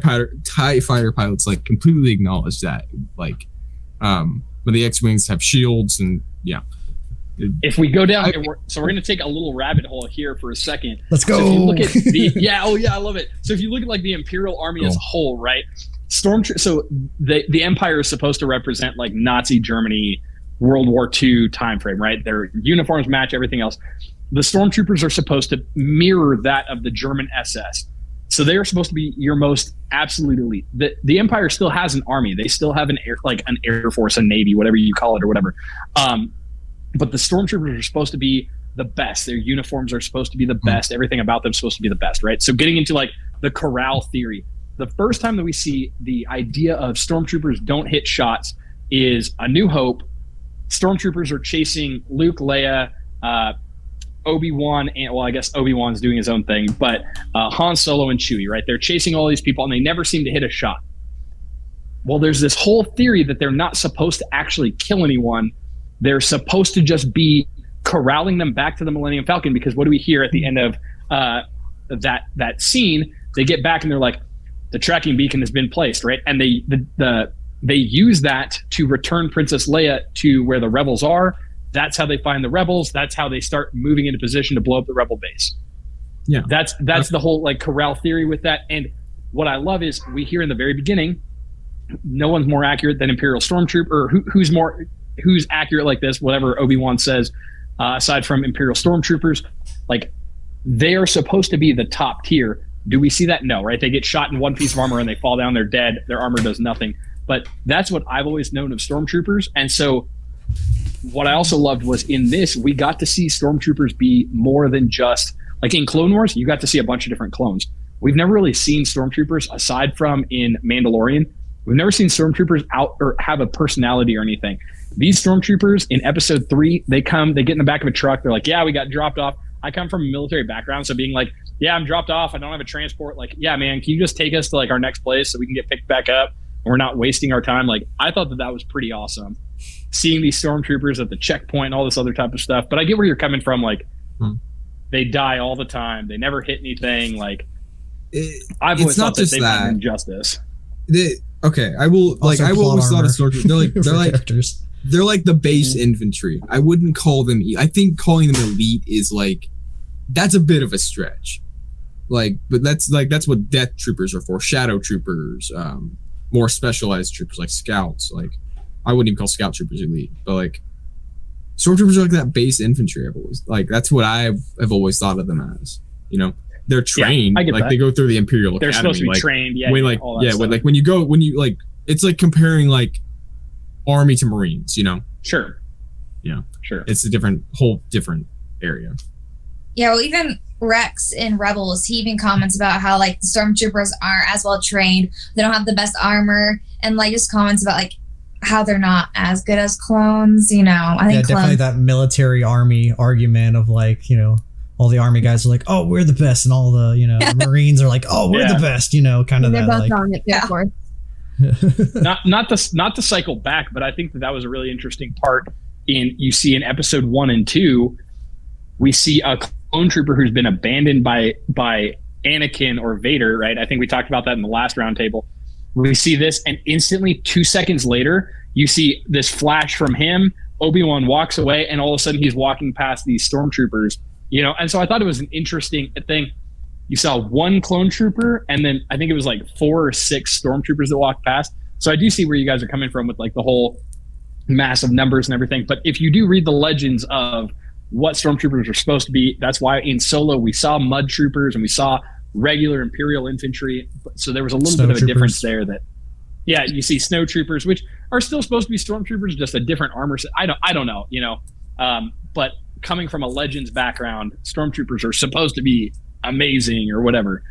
fighter pilots like completely acknowledge that. Like, but the X-Wings have shields, and if we go down here, we're going to take a little rabbit hole here for a second. Let's go. So if you look at the, I love it. So if you look at like the Imperial Army as a whole, right? So the Empire is supposed to represent like Nazi Germany, World War II time frame, right? Their uniforms match everything else. The stormtroopers are supposed to mirror that of the German SS. So they are supposed to be your most absolute elite. The Empire still has an army. They still have an air force, a navy, whatever you call it or whatever. But the stormtroopers are supposed to be the best. Their uniforms are supposed to be the best. Everything about them is supposed to be the best, right? So getting into like the corral theory, the first time that we see the idea of stormtroopers don't hit shots is A New Hope. Stormtroopers are chasing Luke, Leia, Obi-Wan, and well, I guess Obi-Wan's doing his own thing, but Han Solo and Chewie, right? They're chasing all these people and they never seem to hit a shot. Well, there's this whole theory that they're not supposed to actually kill anyone. They're supposed to just be corralling them back to the Millennium Falcon, because what do we hear at the end of that scene? They get back and they're like, the tracking beacon has been placed, right? And they use that to return Princess Leia to where the rebels are. That's how they find the rebels. That's how they start moving into position to blow up the rebel base. Yeah, that's the whole like corral theory with that. And what I love is we hear in the very beginning, no one's more accurate than Imperial Stormtrooper, or who's accurate like this, whatever Obi-Wan says, aside from Imperial Stormtroopers. Like, they are supposed to be the top tier. Do we see that? No, right? They get shot in one piece of armor and they fall down, they're dead, their armor does nothing. But that's what I've always known of Stormtroopers. And so what I also loved was in this, we got to see Stormtroopers be more than just, like in Clone Wars, you got to see a bunch of different clones. We've never really seen Stormtroopers, aside from in Mandalorian, we've never seen Stormtroopers out or have a personality or anything. These Stormtroopers in episode 3, they get in the back of a truck. They're like, yeah, we got dropped off. I come from a military background. So being like, yeah, I'm dropped off. I don't have a transport. Like, yeah, man, can you just take us to like our next place so we can get picked back up and we're not wasting our time? Like, I thought that was pretty awesome. Seeing these Stormtroopers at the checkpoint and all this other type of stuff. But I get where you're coming from. Like, they die all the time. They never hit anything. Like, I've always thought that they've done injustice. I will always thought of Stormtroopers. They're like the base infantry. I wouldn't call them. I think calling them elite is like, that's a bit of a stretch. Like, but that's what Death Troopers are for. Shadow Troopers, more specialized troopers like Scouts. Like, I wouldn't even call Scout Troopers elite, but like Stormtroopers are like that base infantry. I've always that's what I've always thought of them as. You know, they're trained. Yeah, like they go through the Imperial Academy. They're supposed to be like, trained. Yeah, when you like, it's like comparing like Army to Marines. You know. Sure. Yeah. Sure. It's a whole different area. Yeah, well, even Rex in Rebels, he even comments about how like the Stormtroopers aren't as well trained. They don't have the best armor, and like just comments about like how they're not as good as clones. You know, I think definitely that military army argument of like, you know, all the army guys are like, oh, we're the best, and all the, you know, Marines are like, oh, we're the best. You know, kind of they're that. Both on it, of course. not to cycle back, but I think that was a really interesting part. You see in episode 1 and 2, we see a clone trooper who's been abandoned by Anakin or Vader, right? I think we talked about that in the last roundtable. We see this, and instantly 2 seconds later, you see this flash from him. Obi-Wan walks away, and all of a sudden he's walking past these stormtroopers, you know? And so I thought it was an interesting thing. You saw 1 clone trooper, and then I think it was like 4 or 6 stormtroopers that walked past. So I do see where you guys are coming from with like the whole massive numbers and everything. But if you do read the legends of what stormtroopers are supposed to be, that's why in Solo we saw mud troopers and we saw regular Imperial infantry. So there was a little bit of a difference there that, you see snow troopers, which are still supposed to be stormtroopers, just a different armor set. I don't know, you know. But coming from a Legends background, stormtroopers are supposed to be amazing or whatever.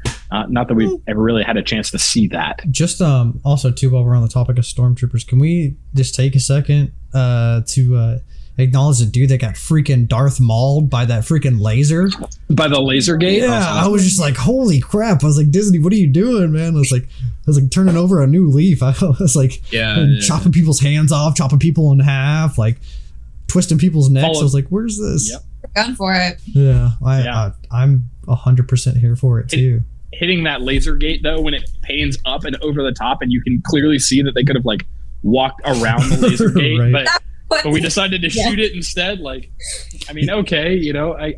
Not that we've ever really had a chance to see that. Just also too, while we're on the topic of stormtroopers, can we just take a second to acknowledge the dude that got freaking Darth Mauled by that freaking laser? By the laser gate? Yeah, I was just like, holy crap. I was like, Disney, what are you doing, man? I was like turning over a new leaf. I was like chopping people's hands off, chopping people in half, like twisting people's necks. I was like, where's this? Yep. Going for it. Yeah, I'm 100% here for it too. Hitting that laser gate though, when it pans up and over the top, and you can clearly see that they could have like walked around the laser gate, Right. but we decided to shoot it instead. Like, I mean, okay,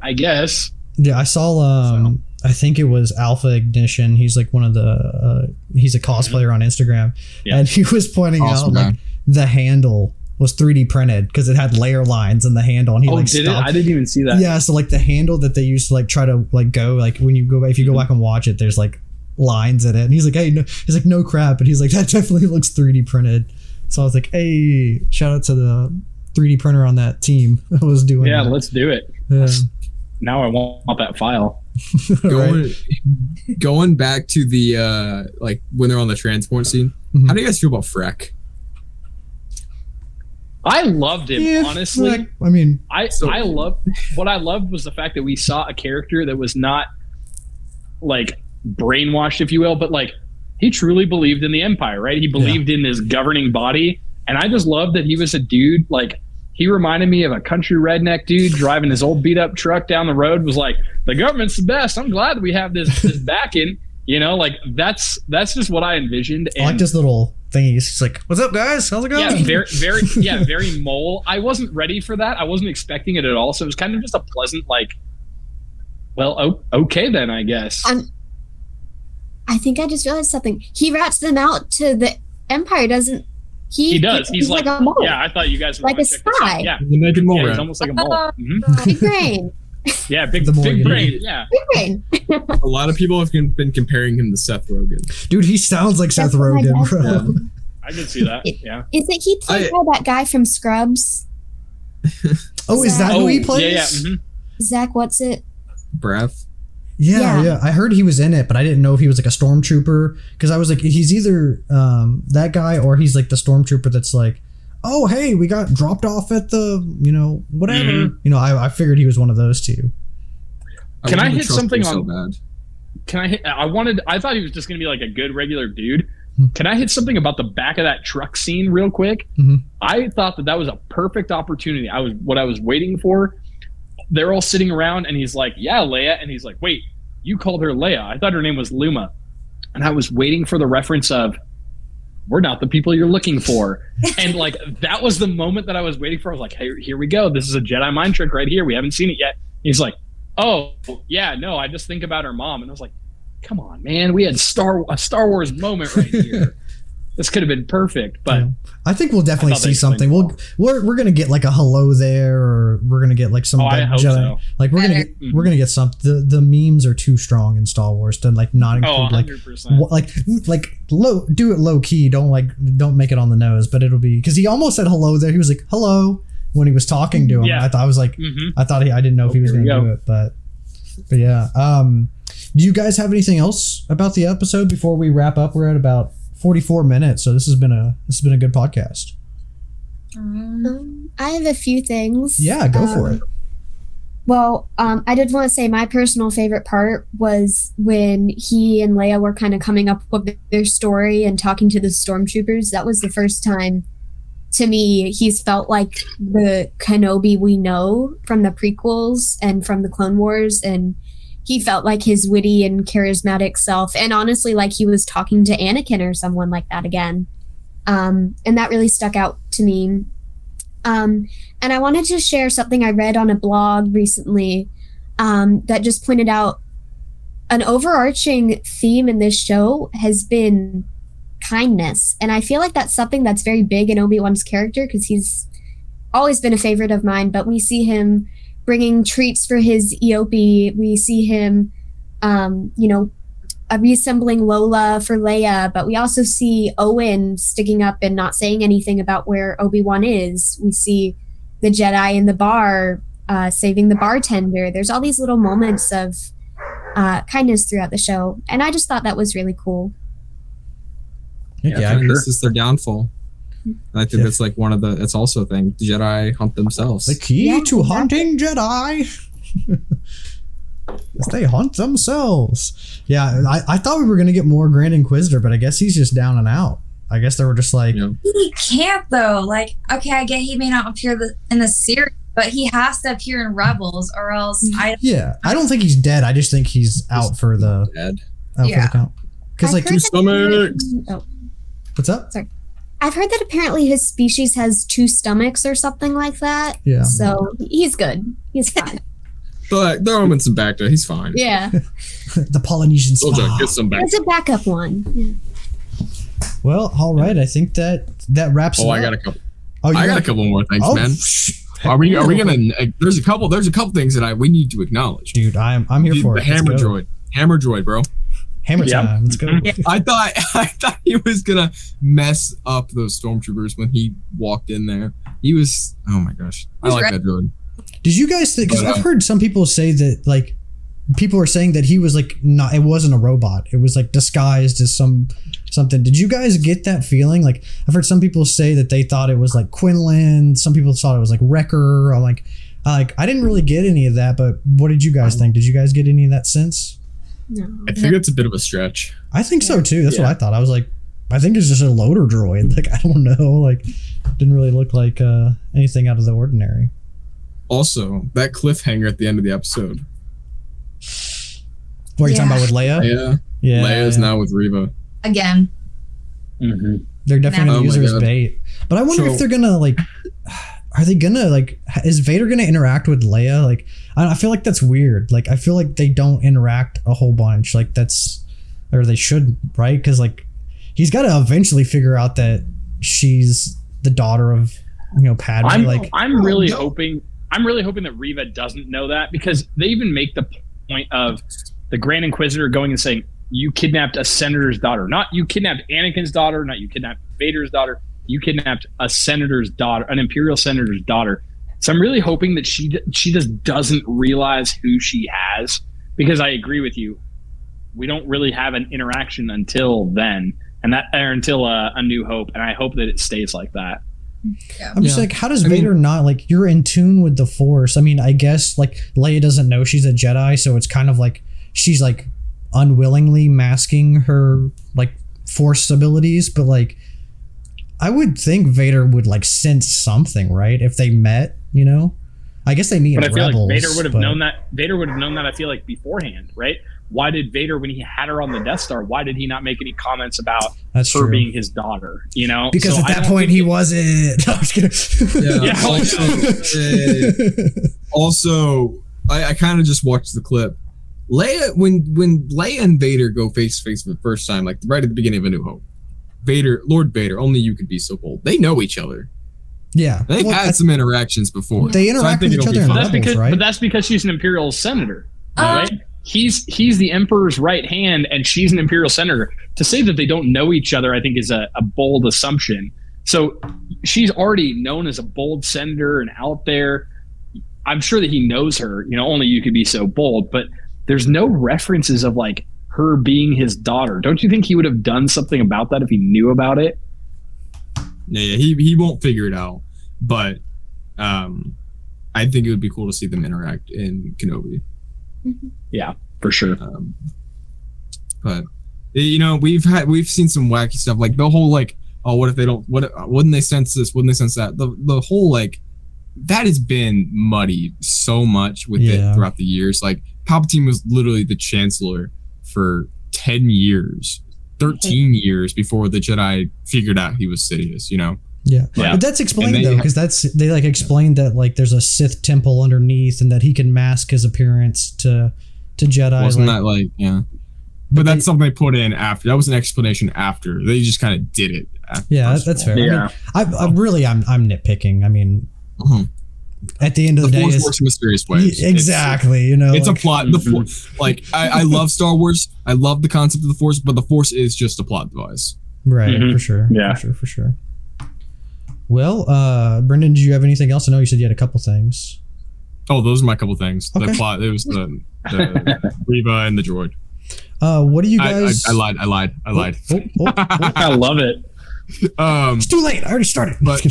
I guess. Yeah, I saw. I think it was Alpha Ignition. He's like one of the. He's a cosplayer on Instagram, and he was pointing out like the handle was 3D printed because it had layer lines in the handle, and he did stopped. it? I didn't even see that. Yeah, so like the handle that they used to like try to like go like when you go if you go back and watch it, there's like lines in it, and he's like, hey, no, he's like, no crap, and he's like, that definitely looks 3D printed. So I was like, hey, shout out to the 3D printer on that team that was doing. Yeah, that. Let's do it. Yeah. Now I want that file. Going back to the like when they're on the transport scene, how do you guys feel about Freck? I loved him, honestly. Like, I mean, I loved what I loved was the fact that we saw a character that was not like brainwashed, if you will, but like he truly believed in the Empire, right? He believed in his governing body, and I just loved that he was a dude like. He reminded me of a country redneck dude driving his old beat up truck down the road. Was like, the government's the best. I'm glad we have this backing. Like that's just what I envisioned. And I like this little thingy. He's like, "What's up, guys? How's it going?" Yeah, very mole. I wasn't ready for that. I wasn't expecting it at all. So it was kind of just a pleasant, like, well, okay then, I guess. I think I just realized something. He rats them out to the Empire, doesn't? He does. He's like a mole. Yeah, I thought you guys were like a spy. Yeah, he's a mole. He's almost like a mole. Big brain. Yeah, big brain. Yeah, big brain. A lot of people have been comparing him to Seth Rogen. Dude, he sounds like Seth Rogen, bro. Yeah. I can see that. Yeah. Isn't he played by that guy from Scrubs? Oh, is that who he plays? Yeah. Zach, what's it? Braff. Yeah. I heard he was in it, but I didn't know if he was like a stormtrooper because I was like, he's either that guy or he's like the stormtrooper that's like, oh, hey, we got dropped off at the, whatever. I figured he was one of those two. Can I hit something on? So bad. Can I hit? I thought he was just gonna be like a good regular dude. Can I hit something about the back of that truck scene real quick? I thought that was a perfect opportunity. What I was waiting for. They're all sitting around and he's like, yeah, Leia. And he's like, wait, you called her Leia. I thought her name was Luma. And I was waiting for the reference of, we're not the people you're looking for. And like, that was the moment that I was waiting for. I was like, hey, here we go. This is a Jedi mind trick right here. We haven't seen it yet. He's like, oh, yeah, no, I just think about her mom. And I was like, come on, man. We had a Star Wars moment right here. This could have been perfect, but I think we'll definitely see something. We're gonna get like a hello there, or we're gonna get like some. I hope so. Like we're gonna get some. The memes are too strong in Star Wars to like not include 100%. like do it low key. Don't make it on the nose, but it'll be because he almost said hello there. He was like hello when he was talking to him. Yeah. I thought I was like I didn't know if he was gonna do it, but yeah. Do you guys have anything else about the episode before we wrap up? We're at about 44 minutes, so this has been a good podcast. I have a few things. Yeah, go for it. Well, I did want to say my personal favorite part was when he and Leia were kind of coming up with their story and talking to the stormtroopers. That was the first time, to me, he's felt like the Kenobi we know from the prequels and from the Clone Wars, and he felt like his witty and charismatic self, and honestly, like he was talking to Anakin or someone like that again. And that really stuck out to me. And I wanted to share something I read on a blog recently that just pointed out an overarching theme in this show has been kindness. And I feel like that's something that's very big in Obi-Wan's character because he's always been a favorite of mine, but we see him bringing treats for his EOP. We see him, reassembling Lola for Leia, but we also see Owen sticking up and not saying anything about where Obi-Wan is. We see the Jedi in the bar, saving the bartender. There's all these little moments of kindness throughout the show, and I just thought that was really cool. This is their downfall. And I think that's like it's also a thing. The Jedi hunt themselves. The key to hunting Jedi. is they hunt themselves. Yeah, I thought we were going to get more Grand Inquisitor, but I guess he's just down and out. I guess they were just like... He can't, though. Like, okay, I get he may not appear in the series, but he has to appear in Rebels, or else... I don't think he's dead. I just think he's out for the... Dead. For the count. Because, like... Two stomachs! What's up? Sorry. I've heard that apparently his species has 2 stomachs or something like that. Yeah. So he's good. He's fine. But throw him in some Bacta. He's fine. Yeah. The Polynesian spa. Get some Bacta. There's a backup one. Yeah. Well, all right. I think that wraps it up. I got a couple. I got a couple more things, man. Are we gonna? There's a couple things that we need to acknowledge. Dude, I'm here for it. The hammer droid, bro. Hammer time. Let's go. I thought he was gonna mess up those stormtroopers when he walked in there. He was. Oh my gosh, I like that droid. Did you guys think? Because I've heard some people say that, like, people are saying that he was like not. It wasn't a robot. It was like disguised as something. Did you guys get that feeling? Like, I've heard some people say that they thought it was like Quinlan. Some people thought it was like Wrecker. Or like I didn't really get any of that. But what did you guys think? Did you guys get any of that sense? No. I think it's a bit of a stretch. I think so too. That's what I thought. I was like, I think it's just a loader droid. Like, I don't know. Like, didn't really look like anything out of the ordinary. Also, that cliffhanger at the end of the episode. What are you talking about with Leia? Yeah. Leia's now with Reva. Again. Mm-hmm. They're definitely going to use her as bait. But I wonder if they're going to, like... Are they going to, like... Is Vader going to interact with Leia? Like, I feel like that's weird. Like, I feel like they don't interact a whole bunch. Like, that's... Or they shouldn't, right? Because, like, he's got to eventually figure out that she's the daughter of, Padme. I'm really hoping that Reva doesn't know that, because they even make the point of the Grand Inquisitor going and saying, you kidnapped a senator's daughter. Not you kidnapped Anakin's daughter, not you kidnapped Vader's daughter. You kidnapped a senator's daughter, an Imperial senator's daughter. So I'm really hoping that she just doesn't realize who she has, because I agree with you. We don't really have an interaction until then, until A New Hope, and I hope that it stays like that. Yeah. I'm just like, how does Vader not, like, you're in tune with the Force? I mean, I guess, like, Leia doesn't know she's a Jedi, so it's kind of like she's, like, unwillingly masking her, like, Force abilities, but, like, I would think Vader would, like, sense something, right? If they met, I guess they meet in Rebels. But I feel like Vader would have known that. Vader would have known that, I feel like, beforehand, right? Why did Vader, when he had her on the Death Star, why did he not make any comments about her being his daughter? Because so at that point he wasn't. No, I was kidding. Also, I kind of just watched the clip. Leia, when Leia and Vader go face to face for the first time, like right at the beginning of A New Hope, Lord Vader, only you could be so bold. They know each other. Yeah, they've had some interactions before. They interact with each other in Rebels, right? But that's because she's an Imperial senator, right? He's the Emperor's right hand, and she's an Imperial senator. To say that they don't know each other, I think, is a bold assumption. So she's already known as a bold senator and out there. I'm sure that he knows her. Only you could be so bold. But there's no references of, like, her being his daughter. Don't you think he would have done something about that if he knew about it? Yeah, he won't figure it out. But I think it would be cool to see them interact in Kenobi. Yeah, for sure. But we've seen some wacky stuff, like the whole, like, oh, what if they don't? Wouldn't they sense this? Wouldn't they sense that? The whole, like, that has been muddied so much with it throughout the years. Like, Palpatine was literally the Chancellor for 10 years, 13 years before the Jedi figured out he was Sidious. Yeah, but that's explained though, because they like explained that, like, there's a Sith temple underneath, and that he can mask his appearance to Jedi. Wasn't that like But that's something they put in after. That was an explanation after. They just kind of did it. That's fair. Yeah, I'm nitpicking. I mean, at the end of the day, Force works in mysterious ways. Exactly. It's like, a plot. The Force, like, I love Star Wars. I love the concept of the Force, but the Force is just a plot device. Right. For sure. Yeah. For sure. Well, Brendan, did you have anything else? I know you said you had a couple things. Oh, those are my couple things. Okay. The plot. It was the Reva and the droid. What do you guys? I lied. I love it. It's too late. I already started. But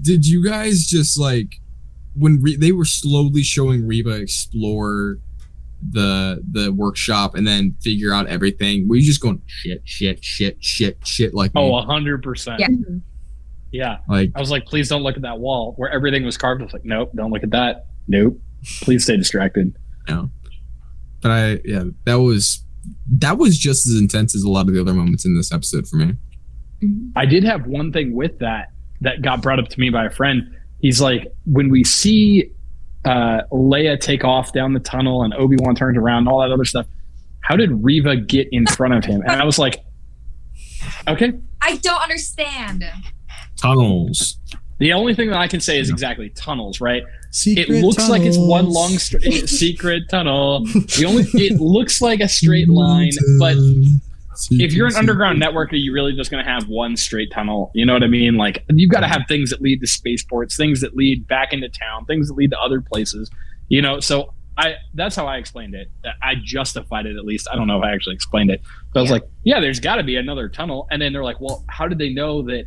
did you guys just like when they were slowly showing Reva explore the workshop and then figure out everything? Were you just going shit like me? 100%. Yeah. Yeah. Like I was like, please don't look at that wall where everything was carved. I was like, nope, don't look at that. Nope. Please stay distracted. no. But that was just as intense as a lot of the other moments in this episode for me. I did have one thing with that got brought up to me by a friend. He's like, when we see Leia take off down the tunnel and Obi-Wan turns around, all that other stuff, how did Reva get in front of him? And I was like, okay. I don't understand. Tunnels. The only thing that I can say is exactly tunnels, right? Secret it looks like it's one tunnels. long secret tunnel. It looks like a straight line, but if you're an underground networker, you're really just going to have one straight tunnel. You know what I mean? Like, you've got to have things that lead to spaceports, things that lead back into town, things that lead to other places. You know, so that's how I explained it. I justified it, at least. I don't know if I actually explained it. But I was like, yeah, there's got to be another tunnel. And then they're like, well, how did they know that?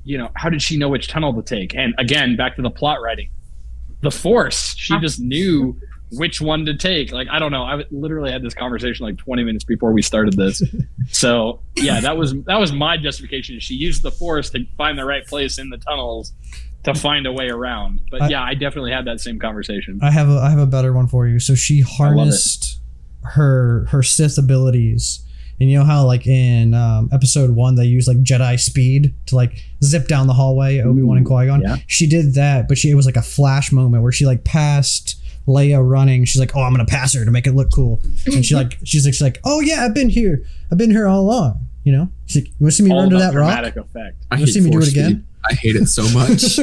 You know, how did she know which tunnel to take? And again, back to the plot writing, the Force. She just knew which one to take. Like, I don't know. I literally had this conversation like 20 minutes before we started this. So yeah, that was my justification. She used the Force to find the right place in the tunnels to find a way around. But yeah, I definitely had that same conversation. I have a better one for you. So she harnessed her Sith abilities. And you know how like in episode 1 they use like Jedi speed to like zip down the hallway, Obi-Wan and Qui-Gon? Yeah. She did that, but it was like a flash moment where she like passed Leia running. She's like, oh, I'm gonna pass her to make it look cool. And she's like, oh yeah, I've been here all along. You know? She's like, you wanna see me run to that rock? Dramatic effect. I You wanna see me do it again? I hate it so much.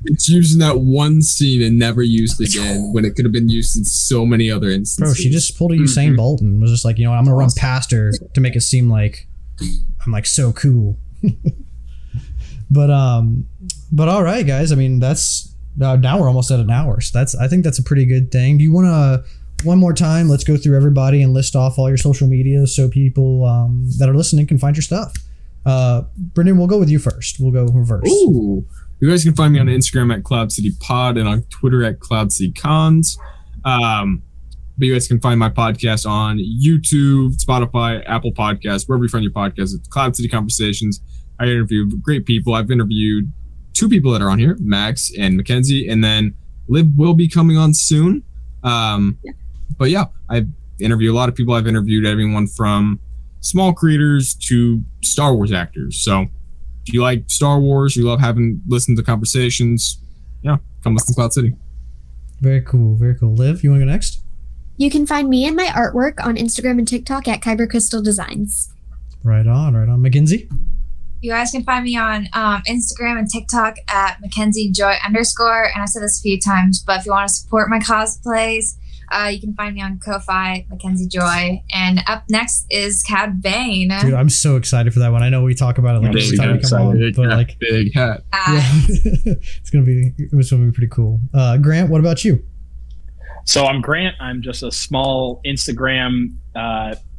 It's used in that one scene and never used again when it could have been used in so many other instances. Bro, she just pulled a Usain Bolt and was just like, you know what, I'm gonna run past her to make it seem like I'm like so cool. But all right, guys. I mean, that's now we're almost at an hour, so I think that's a pretty good thing. Do you want to one more time? Let's go through everybody and list off all your social media so people that are listening can find your stuff. Brendan, we'll go with you first. We'll go reverse. Ooh. You guys can find me on Instagram at Cloud City Pod and on Twitter at Cloud City Cons. But you guys can find my podcast on YouTube, Spotify, Apple Podcasts, wherever you find your podcast. It's Cloud City Conversations. I interview great people. I've interviewed 2 people that are on here, Max and Mackenzie, and then Liv will be coming on soon. But yeah, I interview a lot of people. I've interviewed everyone from small creators to Star Wars actors. So if you like Star Wars, you love listening to conversations, yeah, come listen to Cloud City. Very cool. Very cool. Liv, you want to go next? You can find me and my artwork on Instagram and TikTok at Kyber Crystal Designs. Right on. Mackenzie? You guys can find me on Instagram and TikTok at mackenziejoy_. And I said this a few times, but if you want to support my cosplays, you can find me on Ko-Fi, Mackenzie Joy. And up next is Cad Bane. Dude, I'm so excited for that one. I know we talk about it like every time we come on, but like big hat. yeah, it's gonna be pretty cool. Grant, what about you? So I'm Grant. I'm just a small Instagram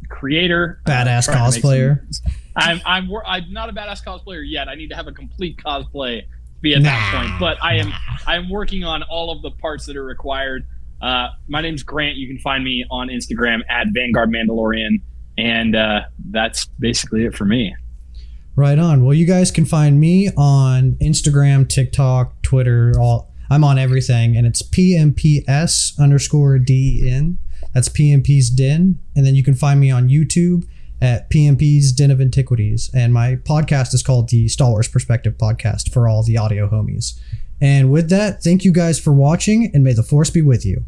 creator. Badass cosplayer. I'm not a badass cosplayer yet. I need to have a complete cosplay to be at that point. But I'm working on all of the parts that are required. My name's Grant. You can find me on Instagram at Vanguard Mandalorian, and that's basically it for me. Right on. Well, you guys can find me on Instagram, TikTok, Twitter. I'm on everything, and it's PMPS_DEN. That's PMP's Den, and then you can find me on YouTube at PMP's Den of Antiquities, and my podcast is called the Star Wars Perspective Podcast for all the audio homies. And with that, thank you guys for watching, and may the Force be with you.